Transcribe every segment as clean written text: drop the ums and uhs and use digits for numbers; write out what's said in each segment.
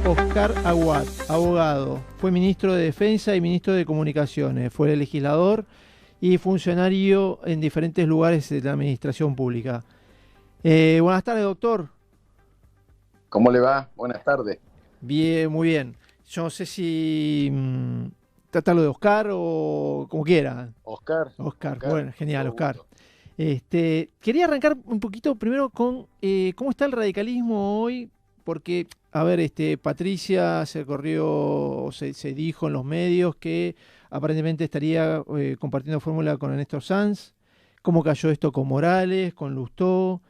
Oscar Aguad, abogado. Fue ministro de Defensa y ministro de Comunicaciones. Fue legislador y funcionario en diferentes lugares de la administración pública. Buenas tardes, doctor. ¿Cómo le va? Buenas tardes. Bien, muy bien. Yo no sé si tratarlo de Oscar o como quiera. Oscar. Oscar, bueno, genial, Oscar. Quería arrancar un poquito primero con cómo está el radicalismo hoy, porque, a ver, Patricia se corrió, se dijo en los medios que aparentemente estaría compartiendo fórmula con Néstor Sanz. ¿Cómo cayó esto con Morales, con Lustó?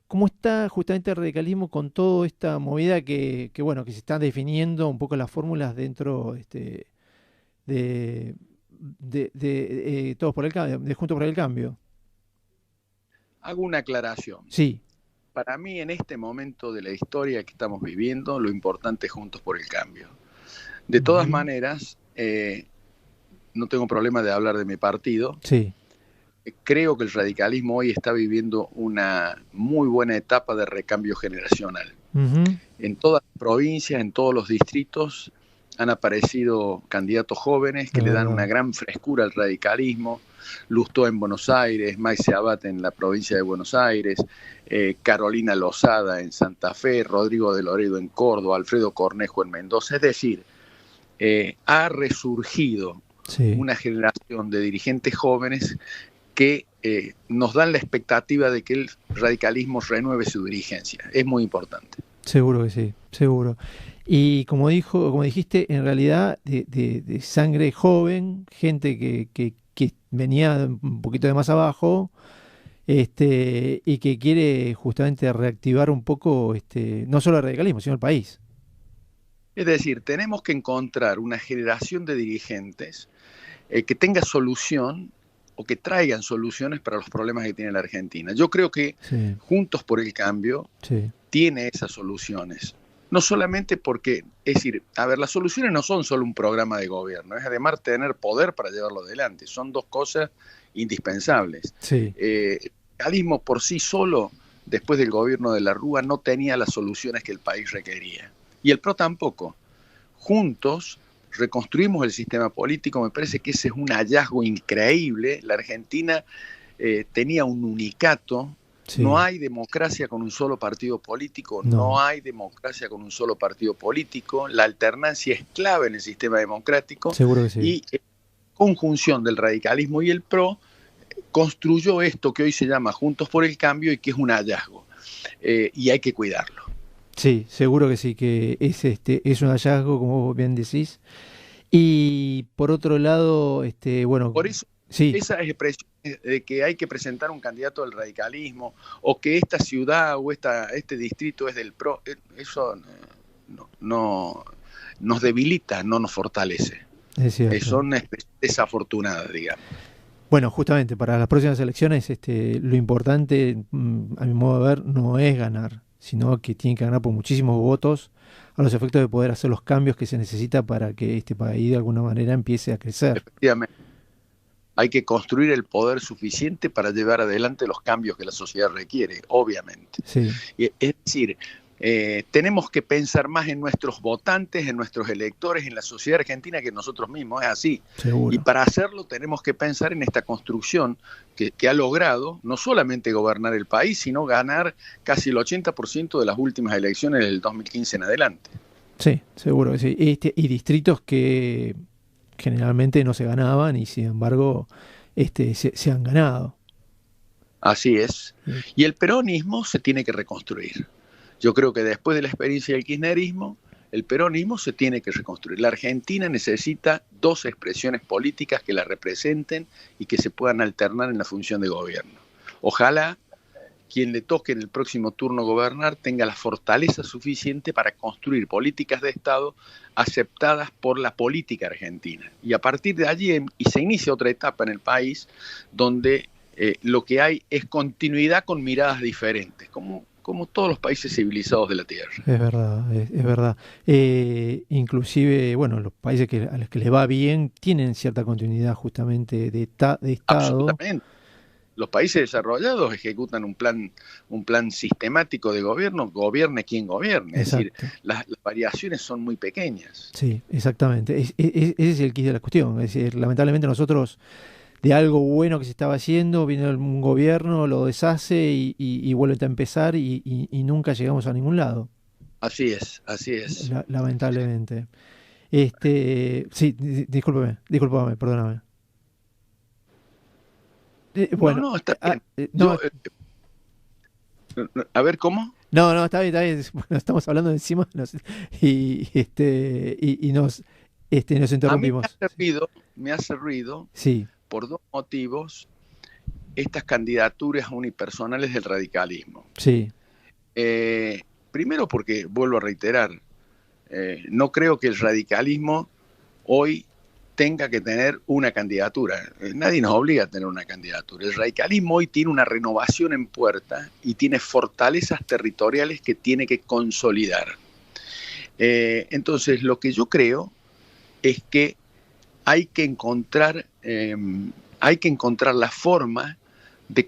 ¿Cómo está justamente el radicalismo con toda esta movida que se están definiendo un poco las fórmulas dentro de Todos por el Cambio, de Juntos por el Cambio? Hago una aclaración. Sí. Para mí, en este momento de la historia que estamos viviendo, lo importante es Juntos por el Cambio. De todas maneras, no tengo problema de hablar de mi partido. Sí. Creo que el radicalismo hoy está viviendo una muy buena etapa de recambio generacional. En todas las provincias, en todos los distritos, han aparecido candidatos jóvenes que le dan una gran frescura al radicalismo. Lustó en Buenos Aires, Maise Abad en la provincia de Buenos Aires, Carolina Lozada en Santa Fe, Rodrigo de Loredo en Córdoba, Alfredo Cornejo en Mendoza. Es decir, ha resurgido una generación de dirigentes jóvenes que nos dan la expectativa de que el radicalismo renueve su dirigencia. Es muy importante. Seguro que sí, seguro. Y como dijiste, en realidad de sangre joven, gente que venía un poquito de más abajo, y que quiere justamente reactivar un poco no solo el radicalismo, sino el país. Es decir, tenemos que encontrar una generación de dirigentes que tenga solución o que traigan soluciones para los problemas que tiene la Argentina. Yo creo que Juntos por el Cambio tiene esas soluciones. No solamente porque, es decir, las soluciones no son solo un programa de gobierno, es además tener poder para llevarlo adelante. Son dos cosas indispensables. El radicalismo por sí solo, después del gobierno de la Rúa, no tenía las soluciones que el país requería. Y el PRO tampoco. Juntos reconstruimos el sistema político, me parece que ese es un hallazgo increíble. La Argentina tenía un unicato. No hay democracia con un solo partido político, no hay democracia con un solo partido político. La alternancia es clave en el sistema democrático. Seguro que sí. Y la conjunción del radicalismo y el PRO construyó esto que hoy se llama Juntos por el Cambio y que es un hallazgo. Y hay que cuidarlo. Sí, seguro que sí, que es un hallazgo, como vos bien decís. Y por otro lado, por eso, esas expresiones de que hay que presentar un candidato del radicalismo o que esta ciudad o este distrito es del PRO, eso no nos debilita, no nos fortalece. Es cierto. Son desafortunadas, digamos. Bueno, justamente para las próximas elecciones lo importante, a mi modo de ver, no es ganar, sino que tienen que ganar por muchísimos votos a los efectos de poder hacer los cambios que se necesita para que este país de alguna manera empiece a crecer. Efectivamente. Hay que construir el poder suficiente para llevar adelante los cambios que la sociedad requiere, obviamente. Sí. Es decir, tenemos que pensar más en nuestros votantes, en nuestros electores, en la sociedad argentina que nosotros mismos, es así. Seguro. Y para hacerlo tenemos que pensar en esta construcción que ha logrado no solamente gobernar el país, sino ganar casi el 80% de las últimas elecciones del 2015 en adelante. Sí, seguro que sí. Y distritos que generalmente no se ganaban y sin embargo se han ganado. Así es. Y el peronismo se tiene que reconstruir. Yo creo que después de la experiencia del kirchnerismo, el peronismo se tiene que reconstruir. La Argentina necesita dos expresiones políticas que la representen y que se puedan alternar en la función de gobierno. Ojalá quien le toque en el próximo turno gobernar tenga la fortaleza suficiente para construir políticas de Estado aceptadas por la política argentina. Y a partir de allí se inicia otra etapa en el país donde lo que hay es continuidad con miradas diferentes, como todos los países civilizados de la Tierra. Es verdad, es verdad. Inclusive, los países a los que les va bien tienen cierta continuidad justamente de Estado. Absolutamente. Los países desarrollados ejecutan un plan sistemático de gobierno, gobierne quien gobierne. Exacto. Es decir, las variaciones son muy pequeñas. Sí, exactamente. Ese es el quid de la cuestión. Es decir, lamentablemente nosotros, de algo bueno que se estaba haciendo, viene un gobierno, lo deshace y vuelve a empezar y nunca llegamos a ningún lado. Así es, así es. Lamentablemente. Sí, discúlpame, perdóname. Bueno, No, está bien. no, A ver, ¿cómo? no, está bien, está bien. Bueno, estamos hablando de encima nos A mí interrumpimos. me hace ruido Sí, por dos motivos estas candidaturas unipersonales del radicalismo. sí, Primero porque, vuelvo a reiterar, no creo que el radicalismo hoy tenga que tener una candidatura. Nadie nos obliga a tener una candidatura. El radicalismo hoy tiene una renovación en puerta y tiene fortalezas territoriales que tiene que consolidar. Entonces, lo que yo creo es que hay que encontrar la forma de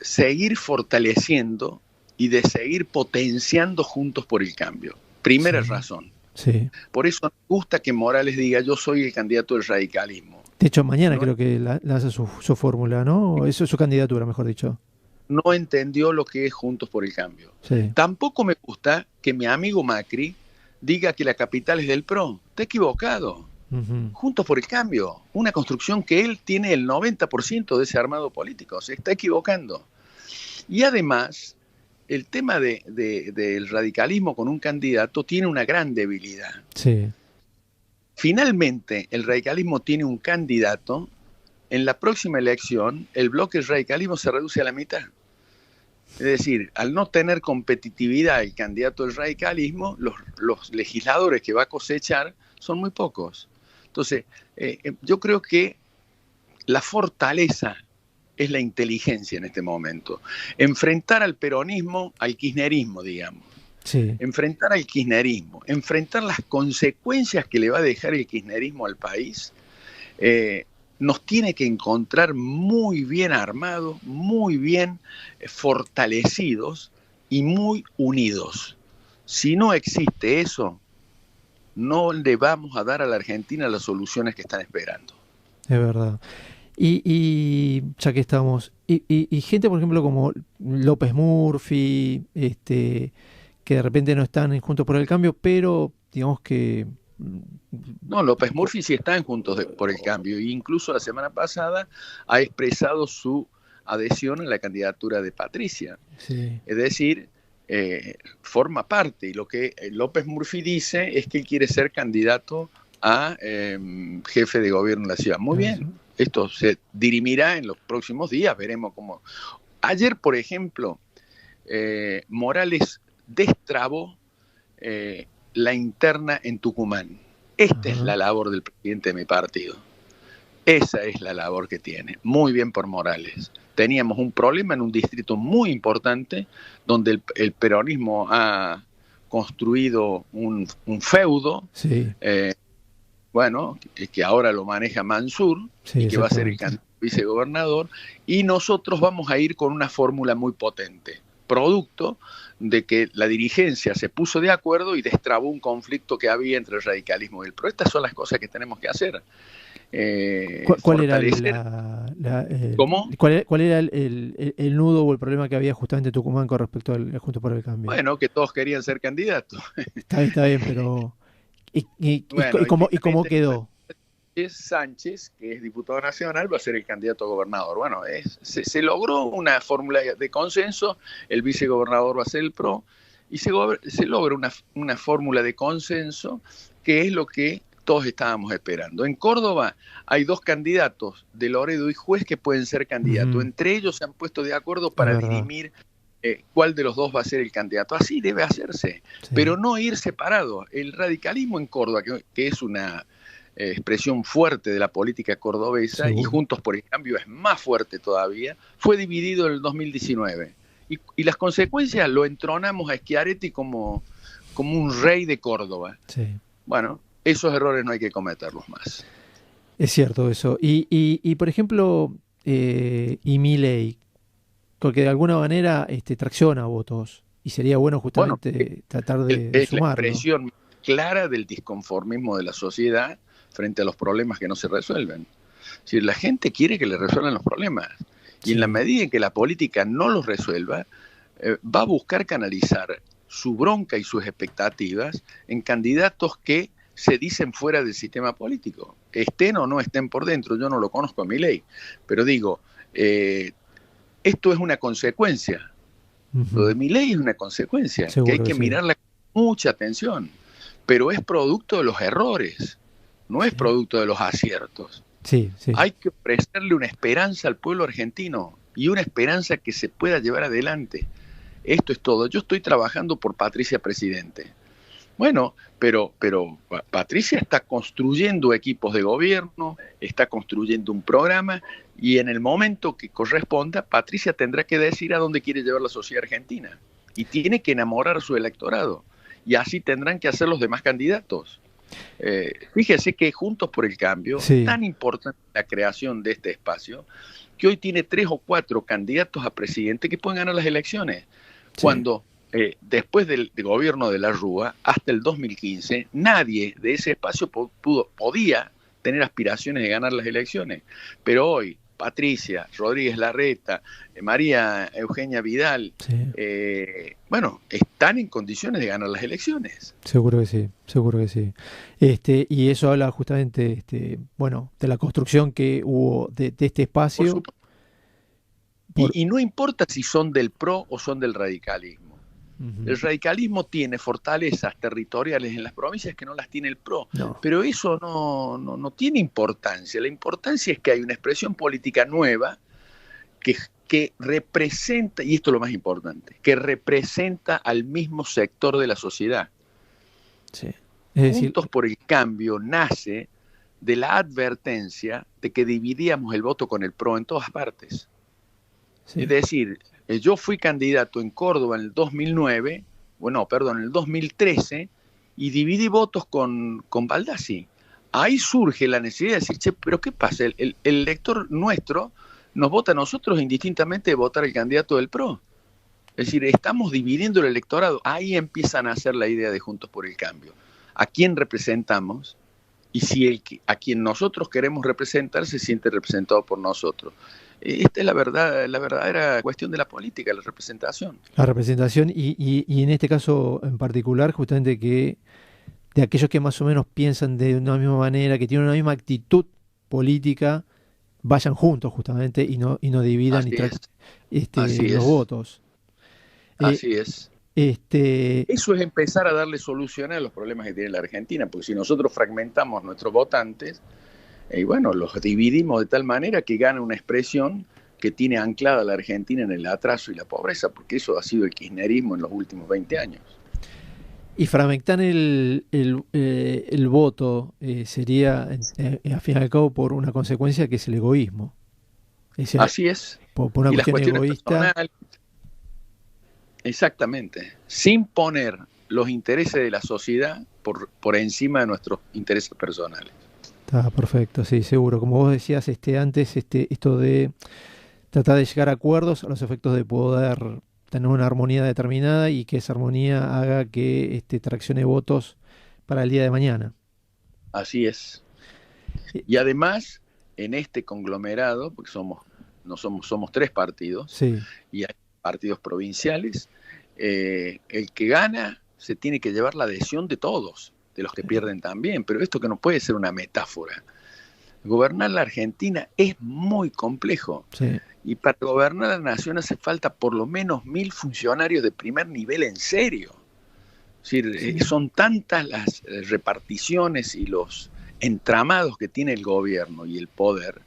seguir fortaleciendo y de seguir potenciando Juntos por el Cambio. Primera razón. sí. Por eso me gusta que Morales diga yo soy el candidato del radicalismo. De hecho, mañana No, creo que lanza su fórmula, ¿no? Eso es su candidatura, mejor dicho. no entendió lo que es Juntos por el Cambio. Sí. Tampoco me gusta que mi amigo Macri diga que la capital es del PRO. Está equivocado. Juntos por el Cambio, una construcción que él tiene el 90% de ese armado político. Se está equivocando. Y además, el tema del radicalismo con un candidato tiene una gran debilidad. Sí. Finalmente, el radicalismo tiene un candidato. En la próxima elección, el bloque del radicalismo se reduce a la mitad. Es decir, al no tener competitividad el candidato del radicalismo, los legisladores que va a cosechar son muy pocos. Entonces, yo creo que la fortaleza es la inteligencia en este momento. Enfrentar al peronismo, al kirchnerismo, digamos. Sí. Enfrentar al kirchnerismo, enfrentar las consecuencias que le va a dejar el kirchnerismo al país, nos tiene que encontrar muy bien armados, muy bien fortalecidos y muy unidos. Si no existe eso, no le vamos a dar a la Argentina las soluciones que están esperando. Es verdad. Y ya que estamos, y gente, por ejemplo, como López Murphy, que de repente no están en Juntos por el Cambio, pero digamos que... No, López Murphy sí está en Juntos por el Cambio, e incluso la semana pasada ha expresado su adhesión a la candidatura de Patricia. Sí. Es decir, forma parte, y lo que López Murphy dice es que él quiere ser candidato a jefe de gobierno en la ciudad. Muy bien, esto se dirimirá en los próximos días, veremos cómo. Ayer, por ejemplo, Morales destrabó la interna en Tucumán. Esta es la labor del presidente de mi partido. Esa es la labor que tiene. Muy bien por Morales. Teníamos un problema en un distrito muy importante donde el peronismo ha construido un feudo, Sí. Que ahora lo maneja Mansur, Sí, y que va a ser el vicegobernador, y nosotros vamos a ir con una fórmula muy potente, producto de que la dirigencia se puso de acuerdo y destrabó un conflicto que había entre el radicalismo y el PRO. Estas son las cosas que tenemos que hacer. ¿Cuál era ¿Cómo? ¿Cuál era el nudo o el problema que había justamente en Tucumán con respecto al Juntos por el Cambio? Bueno, que todos querían ser candidatos. Está bien, pero... ¿Y cómo quedó? Sánchez, que es diputado nacional, va a ser el candidato a gobernador. Bueno, se logró una fórmula de consenso, el vicegobernador va a ser el PRO, y se logra una fórmula de consenso que es lo que todos estábamos esperando. En Córdoba hay dos candidatos, de Loredo y Juez, que pueden ser candidatos. Entre ellos se han puesto de acuerdo para dirimir cuál de los dos va a ser el candidato. Así debe hacerse, pero no ir separado. El radicalismo en Córdoba, que es una expresión fuerte de la política cordobesa, y Juntos por el Cambio es más fuerte todavía, fue dividido en el 2019. Y las consecuencias lo entronamos a Schiaretti como un rey de Córdoba. Sí. Bueno, esos errores no hay que cometerlos más. Es cierto eso. Y por ejemplo, y Milei, porque de alguna manera tracciona votos y sería bueno justamente tratar de es la sumarlo. expresión clara del disconformismo de la sociedad frente a los problemas que no se resuelven. Si la gente quiere que le resuelvan los problemas, y en la medida en que la política no los resuelva, va a buscar canalizar su bronca y sus expectativas en candidatos que se dicen fuera del sistema político, estén o no estén por dentro. Yo no lo conozco a Milei, pero digo, esto es una consecuencia. Lo de Milei es una consecuencia, que hay que mirarla con mucha atención, pero es producto de los errores, no es producto de los aciertos. Hay que ofrecerle una esperanza al pueblo argentino y una esperanza que se pueda llevar adelante. Esto es todo. Yo estoy trabajando por Patricia Presidente. Bueno, pero Patricia está construyendo equipos de gobierno, está construyendo un programa, y en el momento que corresponda, Patricia tendrá que decir a dónde quiere llevar la sociedad argentina. Y tiene que enamorar a su electorado. Y así tendrán que hacer los demás candidatos. Fíjese que Juntos por el Cambio, tan importante la creación de este espacio, que hoy tiene 3 o 4 candidatos a presidente que pueden ganar las elecciones. Cuando después del gobierno de la Rúa, hasta el 2015, nadie de ese espacio podía tener aspiraciones de ganar las elecciones. Pero hoy, Patricia, Rodríguez Larreta, María Eugenia Vidal, están en condiciones de ganar las elecciones. Seguro que sí, seguro que sí. Y eso habla justamente, de la construcción que hubo de este espacio. Y no importa si son del PRO o son del radicalismo. El radicalismo tiene fortalezas territoriales en las provincias que no las tiene el PRO, pero eso no tiene importancia. La importancia es que hay una expresión política nueva que representa, y esto es lo más importante, que representa al mismo sector de la sociedad. Juntos por el Cambio nace de la advertencia de que dividíamos el voto con el PRO en todas partes. Es decir, yo fui candidato en Córdoba en el 2009, en el 2013, y dividí votos con Baldassi. Ahí surge la necesidad de decir, pero ¿qué pasa? El elector nuestro nos vota a nosotros indistintamente de votar al candidato del PRO. Es decir, estamos dividiendo el electorado. Ahí empiezan a hacer la idea de Juntos por el Cambio. ¿A quién representamos? Y si a quien nosotros queremos representar se siente representado por nosotros. Esta es la verdadera cuestión de la política, la representación. La representación y en este caso en particular, justamente que de aquellos que más o menos piensan de una misma manera, que tienen una misma actitud política, vayan juntos justamente y no dividan los votos. Así es. Eso es empezar a darle soluciones a los problemas que tiene la Argentina, porque si nosotros fragmentamos nuestros votantes, los dividimos de tal manera que gana una expresión que tiene anclada a la Argentina en el atraso y la pobreza, porque eso ha sido el kirchnerismo en los últimos 20 años. Y fragmentar el voto sería, al fin y al cabo, por una consecuencia que es el egoísmo. Así es. Por una cuestión egoísta. Exactamente. Sin poner los intereses de la sociedad por encima de nuestros intereses personales. Está perfecto, sí, seguro. Como vos decías antes, esto de tratar de llegar a acuerdos a los efectos de poder tener una armonía determinada y que esa armonía haga que traccione votos para el día de mañana. Así es. Y además, en este conglomerado, porque somos 3 partidos, y hay partidos provinciales, el que gana se tiene que llevar la adhesión de todos, de los que pierden también, pero esto que no puede ser una metáfora. Gobernar la Argentina es muy complejo. Y para gobernar la nación hace falta por lo menos 1000 funcionarios de primer nivel en serio. Es decir, son tantas las reparticiones y los entramados que tiene el gobierno y el poder,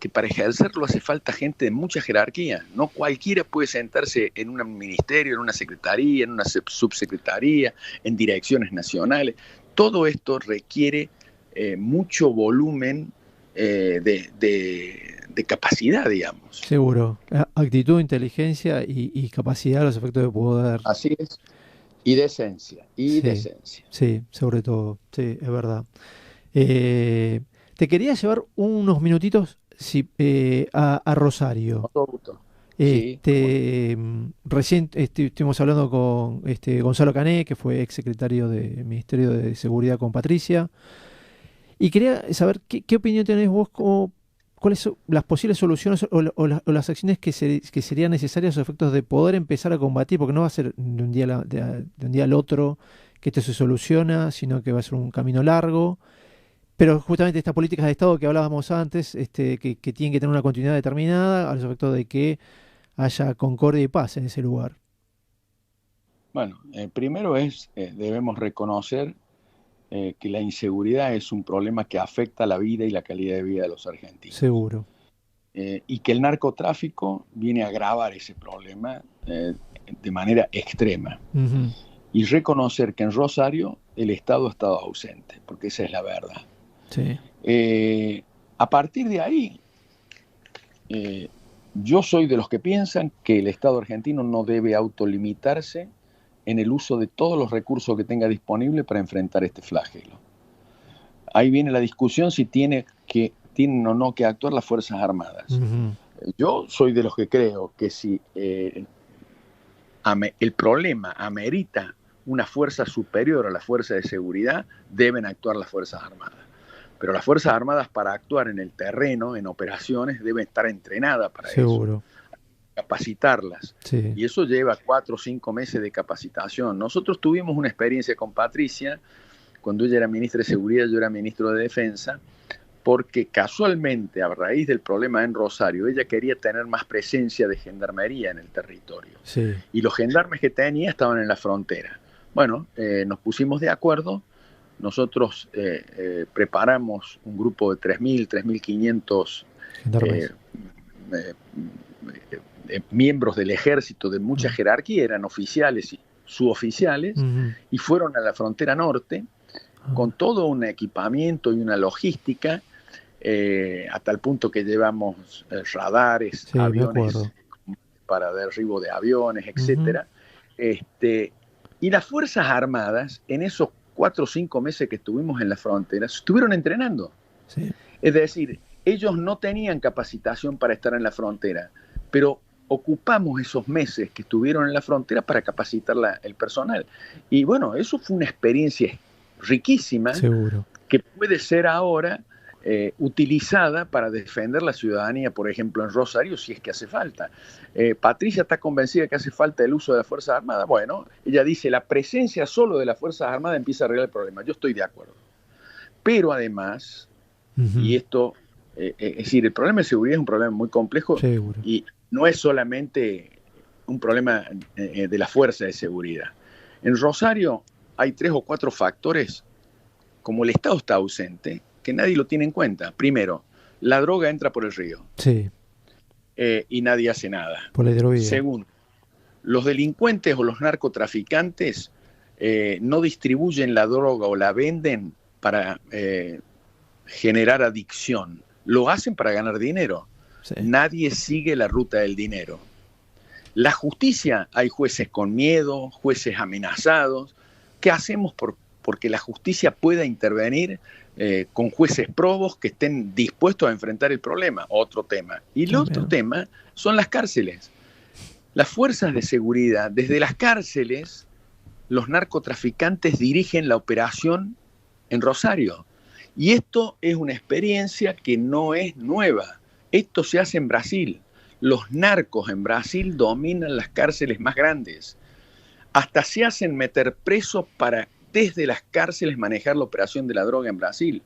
que para ejercerlo hace falta gente de mucha jerarquía. No cualquiera puede sentarse en un ministerio, en una secretaría, en una subsecretaría, en direcciones nacionales. Todo esto requiere mucho volumen de capacidad, digamos. Seguro. Actitud, inteligencia y capacidad a los efectos de poder. Así es. Y decencia. Decencia. Sí, sobre todo. Sí, es verdad. Te quería llevar unos minutitos, a Rosario. Sí. Recién estuvimos hablando con Gonzalo Cané, que fue ex secretario del Ministerio de Seguridad con Patricia, y quería saber qué opinión tenés vos, cuáles son las posibles soluciones o las acciones que serían necesarias a efectos de poder empezar a combatir, porque no va a ser de un día, de un día al otro que esto se soluciona, sino que va a ser un camino largo. Pero justamente estas políticas de Estado que hablábamos antes, que tienen que tener una continuidad determinada a los efectos de que haya concordia y paz en ese lugar. Bueno, primero debemos reconocer que la inseguridad es un problema que afecta la vida y la calidad de vida de los argentinos. Seguro. Y que el narcotráfico viene a agravar ese problema de manera extrema. Uh-huh. Y reconocer que en Rosario el Estado ha estado ausente, porque esa es la verdad. Sí. A partir de ahí, yo soy de los que piensan que el Estado argentino no debe autolimitarse en el uso de todos los recursos que tenga disponible para enfrentar este flagelo. Ahí viene la discusión si tienen o no que actuar las Fuerzas Armadas. Uh-huh. Yo soy de los que creo que si el problema amerita una fuerza superior a la fuerza de seguridad, deben actuar las Fuerzas Armadas. Pero las Fuerzas Armadas, para actuar en el terreno, en operaciones, deben estar entrenadas para Seguro. eso, capacitarlas. Sí. Y eso lleva 4 o 5 meses de capacitación. Nosotros tuvimos una experiencia con Patricia, cuando ella era ministra de Seguridad, yo era ministro de Defensa, porque casualmente, a raíz del problema en Rosario, ella quería tener más presencia de gendarmería en el territorio. Sí. Y los gendarmes que tenía estaban en la frontera. Bueno, nos pusimos de acuerdo. Nosotros preparamos un grupo de 3.000, 3.500 miembros del ejército de mucha jerarquía, eran oficiales y suboficiales, uh-huh. y fueron a la frontera norte con todo un equipamiento y una logística, a tal punto que llevamos radares, sí, aviones para derribo de aviones, etc. Uh-huh. Y las Fuerzas Armadas, en esos 4 o 5 meses que estuvimos en la frontera, estuvieron entrenando. Sí. Es decir, ellos no tenían capacitación para estar en la frontera, pero ocupamos esos meses que estuvieron en la frontera para capacitar el personal. Y bueno, eso fue una experiencia riquísima. Seguro. Que puede ser ahora utilizada para defender la ciudadanía, por ejemplo, en Rosario, si es que hace falta. Patricia está convencida que hace falta el uso de las Fuerzas Armadas. Bueno, ella dice, la presencia solo de las Fuerzas Armadas empieza a arreglar el problema. Yo estoy de acuerdo. Pero además, uh-huh. Y esto, es decir, el problema de seguridad es un problema muy complejo. Seguro. Y no es solamente un problema de la fuerza de seguridad. En Rosario hay 3 o 4 factores, como el Estado está ausente, que nadie lo tiene en cuenta. Primero, la droga entra por el río. Sí. Y nadie hace nada. Por la hidrovía. Segundo, los delincuentes o los narcotraficantes no distribuyen la droga o la venden para generar adicción. Lo hacen para ganar dinero. Sí. Nadie sigue la ruta del dinero. La justicia, hay jueces con miedo, jueces amenazados. ¿Qué hacemos porque la justicia pueda intervenir con jueces probos que estén dispuestos a enfrentar el problema? Otro tema. Y el otro tema son las cárceles. Las fuerzas de seguridad, desde las cárceles, los narcotraficantes dirigen la operación en Rosario. Y esto es una experiencia que no es nueva. Esto se hace en Brasil. Los narcos en Brasil dominan las cárceles más grandes. Hasta se hacen meter presos para desde las cárceles manejar la operación de la droga en Brasil.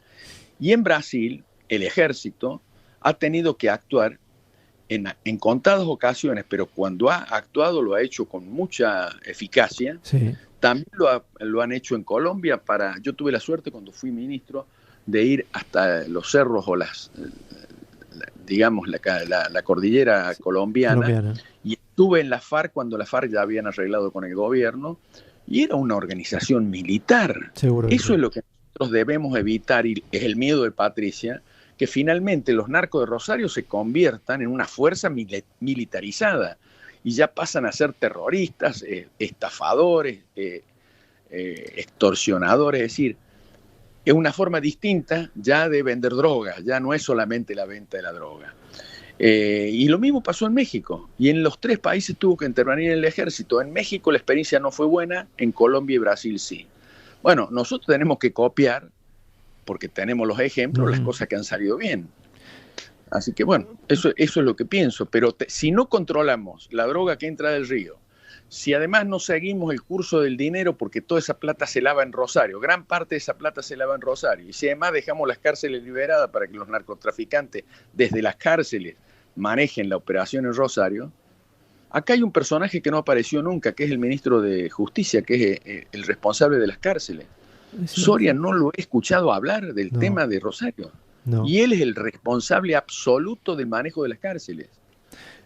Y en Brasil, el ejército ha tenido que actuar en contadas ocasiones, pero cuando ha actuado lo ha hecho con mucha eficacia. Sí. También lo han hecho en Colombia. Yo tuve la suerte cuando fui ministro de ir hasta los cerros o digamos la cordillera colombiana. Y estuve en la FARC cuando la FARC ya habían arreglado con el gobierno. Y era una organización militar. Seguro. Eso es lo que nosotros debemos evitar, y es el miedo de Patricia, que finalmente los narcos de Rosario se conviertan en una fuerza militarizada y ya pasan a ser terroristas, estafadores, extorsionadores. Es decir, es una forma distinta ya de vender drogas, ya no es solamente la venta de la droga. Y lo mismo pasó en México, y en los 3 países tuvo que intervenir el ejército. En México la experiencia no fue buena, en Colombia y Brasil sí. Bueno, nosotros tenemos que copiar, porque tenemos los ejemplos, las cosas que han salido bien. Así que bueno, eso es lo que pienso, pero si no controlamos la droga que entra del río, si además no seguimos el curso del dinero, porque toda esa plata se lava en Rosario, gran parte de esa plata se lava en Rosario, y si además dejamos las cárceles liberadas para que los narcotraficantes desde las cárceles manejen la operación en Rosario, acá hay un personaje que no apareció nunca, que es el ministro de Justicia, que es el responsable de las cárceles. Soria no lo he escuchado hablar del tema de Rosario. No. Y él es el responsable absoluto del manejo de las cárceles.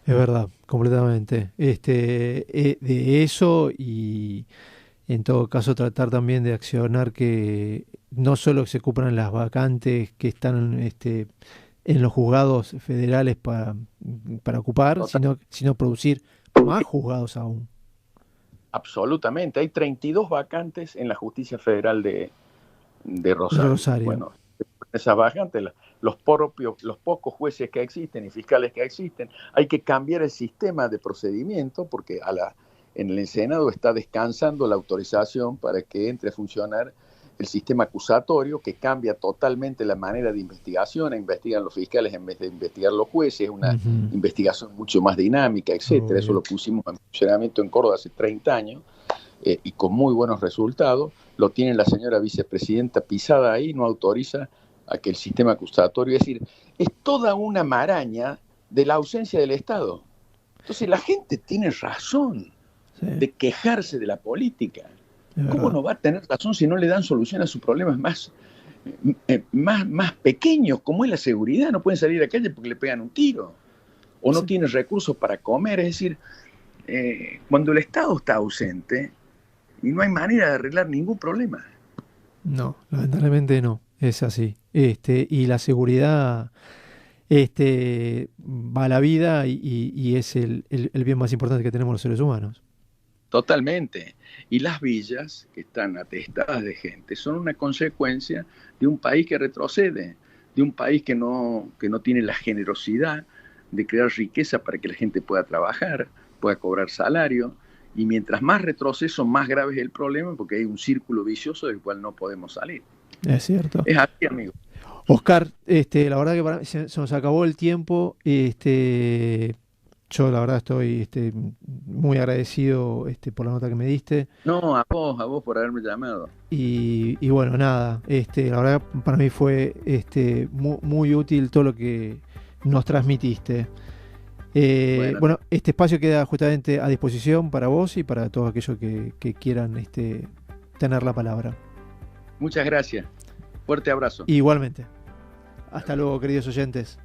Es verdad, completamente. De eso, y en todo caso tratar también de accionar que no solo se cubran las vacantes que están en los juzgados federales para ocupar, sino producir más juzgados aún. Absolutamente. Hay 32 vacantes en la Justicia Federal de Rosario. Bueno, esas vacantes, los pocos jueces que existen y fiscales que existen, hay que cambiar el sistema de procedimiento, porque en el Senado está descansando la autorización para que entre a funcionar el sistema acusatorio, que cambia totalmente la manera de investigación. Investigan los fiscales en vez de investigar los jueces, una investigación mucho más dinámica, etcétera. Eso lo pusimos en funcionamiento en Córdoba hace 30 años y con muy buenos resultados. Lo tiene la señora vicepresidenta pisada ahí, no autoriza a que el sistema acusatorio, es decir, es toda una maraña de la ausencia del Estado. Entonces la gente tiene razón de quejarse de la política. ¿Cómo no va a tener razón si no le dan solución a sus problemas más pequeños, como es la seguridad? No pueden salir a la calle porque le pegan un tiro, o no tienen recursos para comer. Es decir, cuando el Estado está ausente, y no hay manera de arreglar ningún problema. No, lamentablemente no, es así. Y la seguridad va a la vida y es el bien más importante que tenemos los seres humanos. Totalmente. Y las villas, que están atestadas de gente, son una consecuencia de un país que retrocede, de un país que no tiene la generosidad de crear riqueza para que la gente pueda trabajar, pueda cobrar salario. Y mientras más retroceso, más grave es el problema, porque hay un círculo vicioso del cual no podemos salir. Es cierto. Es así, amigo. Oscar, la verdad que se nos acabó el tiempo. Yo la verdad estoy muy agradecido por la nota que me diste. No, a vos por haberme llamado. Y bueno, nada, la verdad para mí fue muy, muy útil todo lo que nos transmitiste. Bueno, este espacio queda justamente a disposición para vos y para todos aquellos que quieran tener la palabra. Muchas gracias. Fuerte abrazo. Igualmente. Hasta luego, queridos oyentes.